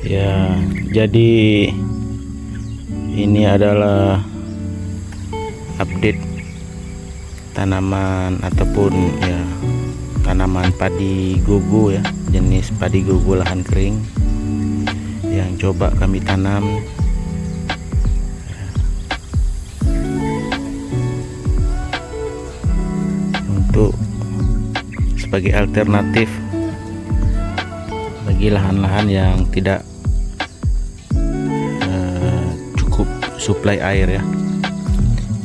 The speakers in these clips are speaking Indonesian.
Ya, jadi ini adalah update tanaman ataupun ya tanaman padi gugu ya, jenis padi gugu lahan kering yang coba kami tanam. Untuk sebagai alternatif bagi lahan-lahan yang tidak cukup suplai air ya.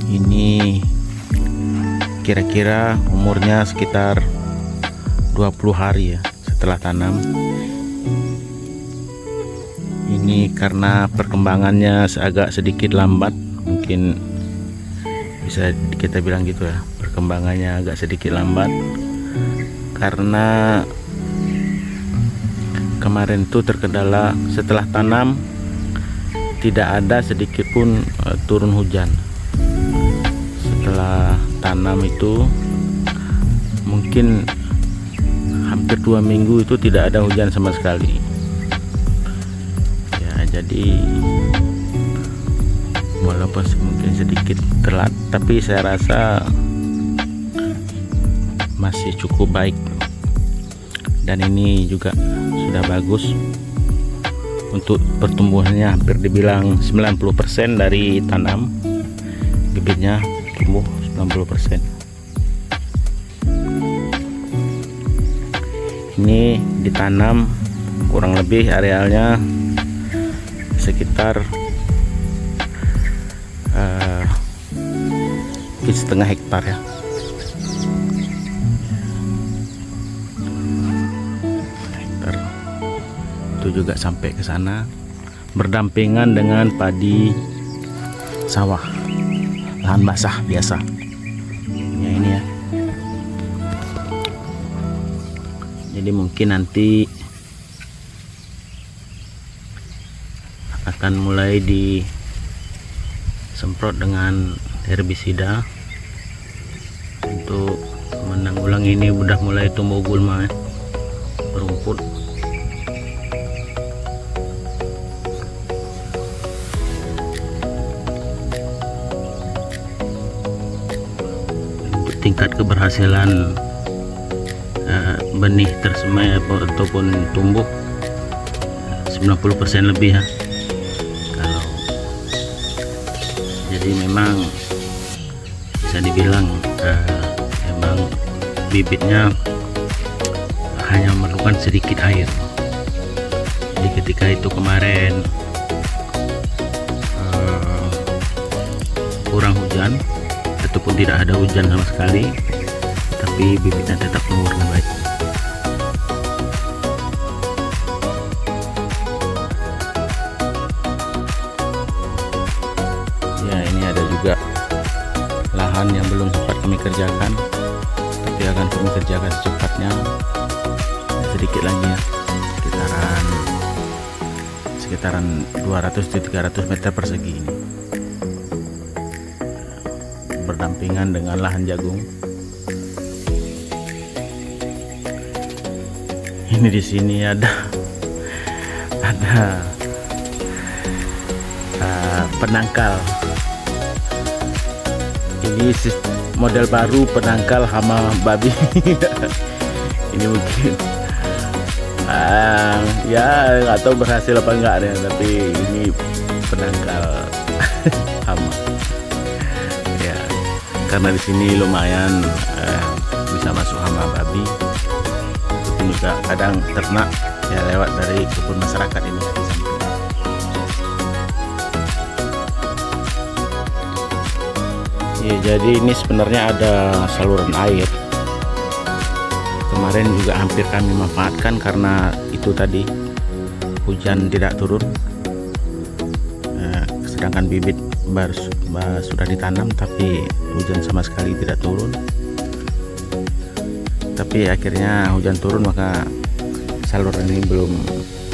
Ini kira-kira umurnya sekitar 20 hari ya setelah tanam. Ini karena perkembangannya agak sedikit lambat, mungkin bisa kita bilang gitu ya, perkembangannya agak sedikit lambat karena kemarin tuh terkendala setelah tanam tidak ada sedikit pun turun hujan. Setelah tanam itu mungkin hampir 2 minggu itu tidak ada hujan sama sekali ya. Jadi walaupun mungkin sedikit telat, tapi saya rasa masih cukup baik, dan ini juga sudah bagus untuk pertumbuhannya. Hampir dibilang 90% dari tanam bibitnya tumbuh 90%. Ini ditanam kurang lebih arealnya sekitar setengah hektar ya. Itu juga sampai ke sana berdampingan dengan padi sawah lahan basah biasa ya, ini ya. Jadi mungkin nanti akan mulai disemprot dengan herbisida untuk menanggulangi. Ini udah mulai tumbuh gulma ya, berumput. Tingkat keberhasilan benih tersemai ataupun tumbuh 90% lebih ya. Kalau jadi memang bisa dibilang memang bibitnya hanya memerlukan sedikit air. Jadi ketika itu kemarin kurang hujan ataupun tidak ada hujan sama sekali, tapi bibitnya tetap tumbuh dengan baik. Ya, ini ada juga lahan yang belum sempat kami kerjakan, tapi akan kami kerjakan secepatnya. Sedikit lagi ya, sekitaran 200-300 meter persegi ini, berdampingan dengan lahan jagung. Ini di sini ada penangkal. Ini model baru penangkal hama babi. Ini mungkin ya nggak tahu berhasil apa enggak ya, tapi ini penangkal hama ya, karena di sini lumayan bisa masuk hama babi. Itu juga kadang ternak ya lewat dari kebun masyarakat ini di samping. Ya, jadi ini sebenarnya ada saluran air. Kemarin juga hampir kami manfaatkan karena itu tadi hujan tidak turun. Sedangkan bibit sudah ditanam tapi hujan sama sekali tidak turun. Tapi akhirnya hujan turun, maka saluran ini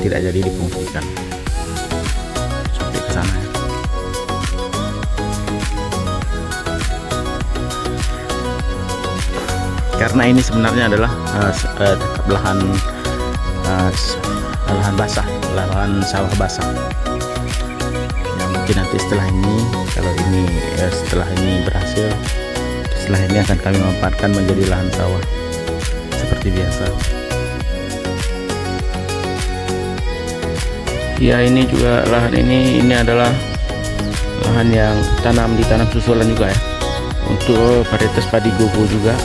tidak jadi difungsikan sampai ke sana ya. Karena ini sebenarnya adalah lahan basah, lahan sawah basah. Yang mungkin nanti setelah ini, kalau ini setelah ini berhasil, setelah ini akan kami manfaatkan menjadi lahan sawah seperti biasa. Ya, ini juga lahan ini adalah lahan yang ditanam susulan juga ya, untuk varietas padi gogo juga.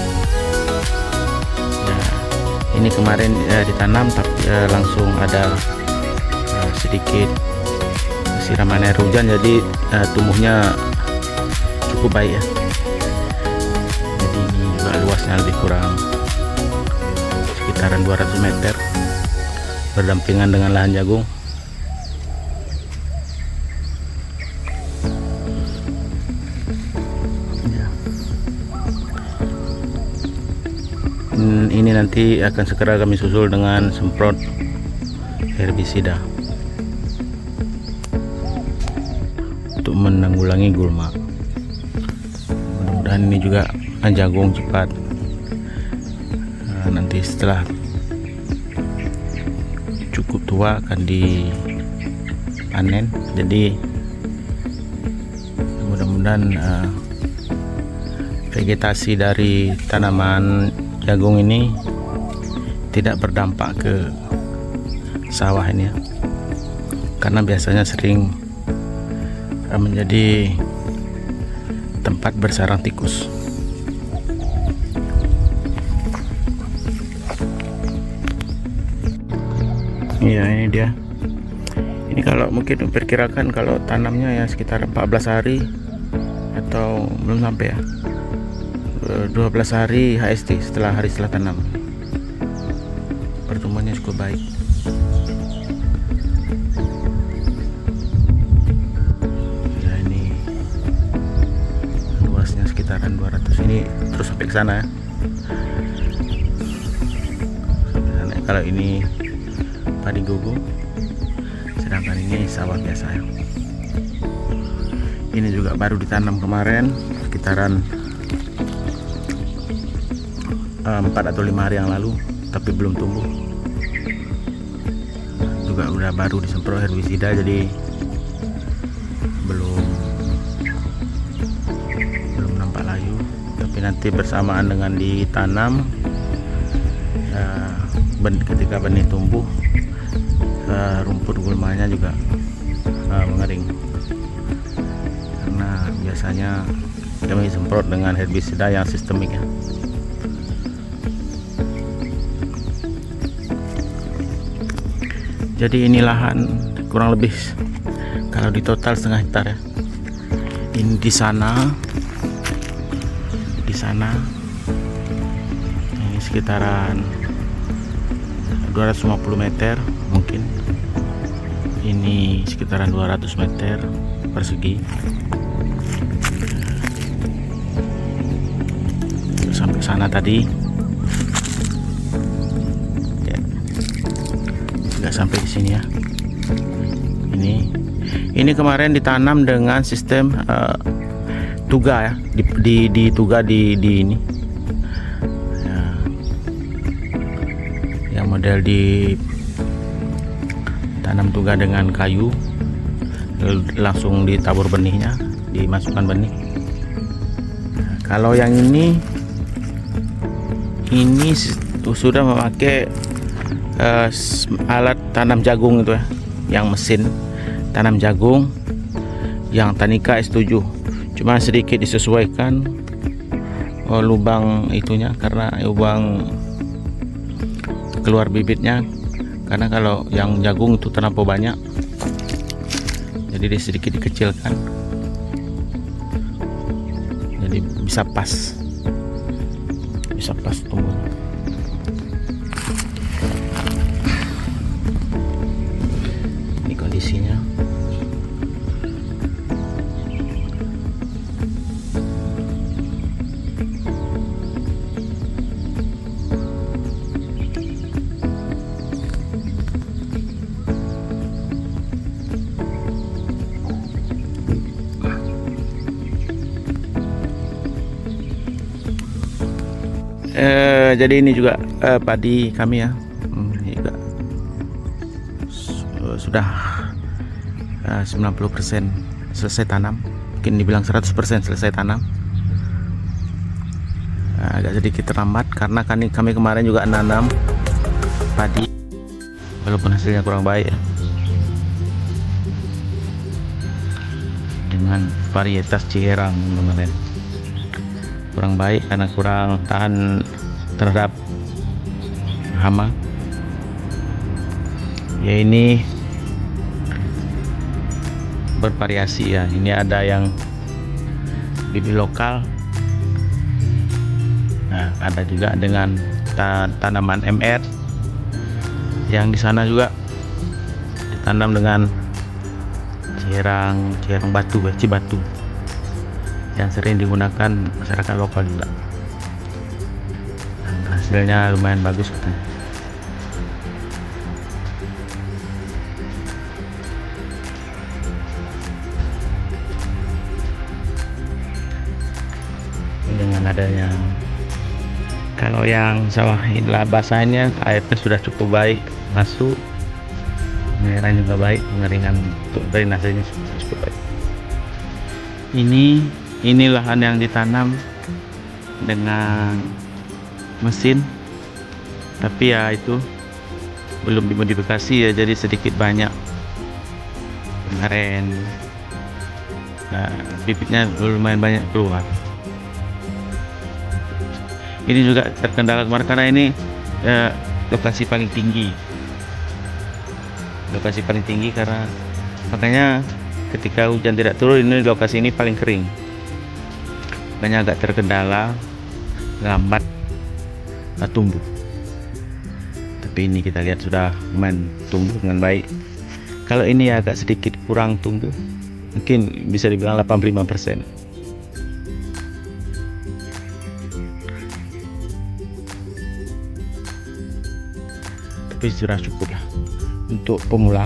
Nah, ini kemarin ditanam tapi langsung ada sedikit siraman air hujan, jadi tumbuhnya cukup baik ya. Jadi ini juga luasnya lebih kurang sekitaran 200 meter berdampingan dengan lahan jagung. Ini nanti akan segera kami susul dengan semprot herbisida untuk menanggulangi gulma. Mudah-mudahan ini juga jagung cepat nanti setelah cukup tua akan dipanen. Jadi mudah-mudahan vegetasi dari tanaman jagung ini tidak berdampak ke sawah ini ya, karena biasanya sering menjadi tempat bersarang tikus. Iya, ini dia. Ini kalau mungkin memperkirakan kalau tanamnya ya sekitar 14 hari atau belum sampai ya, 12 hari HST setelah tanam. Pertumbuhannya cukup baik. Ya, ini luasnya sekitaran 200, ini terus sampai ke sana ya. Sampai sana. Kalau ini padi gogo, sedangkan ini sawah biasa ya. Ini juga baru ditanam kemarin sekitaran 4 atau 5 hari yang lalu, tapi belum tumbuh. Juga udah baru disemprot herbisida, jadi belum nampak layu. Tapi nanti bersamaan dengan ditanam, ketika benih tumbuh, rumput gulmanya juga mengering. Karena biasanya kami semprot dengan herbisida yang sistemik ya. Jadi ini lahan kurang lebih kalau di total setengah hektar ya. Ini di sana ini sekitaran 250 meter mungkin. Ini sekitaran 200 meter persegi. Sampai sana tadi. Nggak sampai di sini ya. Ini kemarin ditanam dengan sistem tuga ya, di tuga di ini ya, yang model di tanam tuga dengan kayu, langsung ditabur benihnya, dimasukkan benih. Nah, kalau yang ini sudah memakai alat tanam jagung itu ya, yang mesin tanam jagung yang Tanika S7, cuma sedikit disesuaikan lubang itunya, karena lubang keluar bibitnya, karena kalau yang jagung itu terlampau banyak, jadi dia sedikit dikecilkan, jadi bisa pas tumbuh. Ini kondisinya. Jadi ini juga padi kami ya, ini juga sudah 90% selesai tanam, mungkin dibilang 100% selesai tanam. Agak sedikit terlambat karena kami kemarin juga nanam padi, walaupun hasilnya kurang baik ya, dengan varietas Ciherang kemarin. Kurang baik karena kurang tahan terhadap hama. Ya ini bervariasi ya, ini ada yang bibit lokal, nah ada juga dengan tanaman MR, yang di sana juga ditanam dengan Ciherang batu, Cibatu, yang sering digunakan masyarakat lokal juga. Dan hasilnya lumayan bagus katanya. Dengan adanya, kalau yang sawah inilah basahnya, airnya sudah cukup baik masuk, pengairan juga baik, pengeringan untuk drainasenya cukup baik. Ini lahan yang ditanam dengan mesin, tapi ya itu belum dimodifikasi ya, jadi sedikit banyak kemarin. Nah, bibitnya lumayan banyak keluar. Ini juga terkendala kemarin karena ini lokasi paling tinggi. Lokasi paling tinggi karena makanya ketika hujan tidak turun, ini lokasi ini paling kering. Makanya agak terkendala, lambat tumbuh. Tapi ini kita lihat sudah lumayan tumbuh dengan baik. Kalau ini agak sedikit kurang tumbuh, mungkin bisa dibilang 85%. Tapi sudah cukup lah untuk pemula.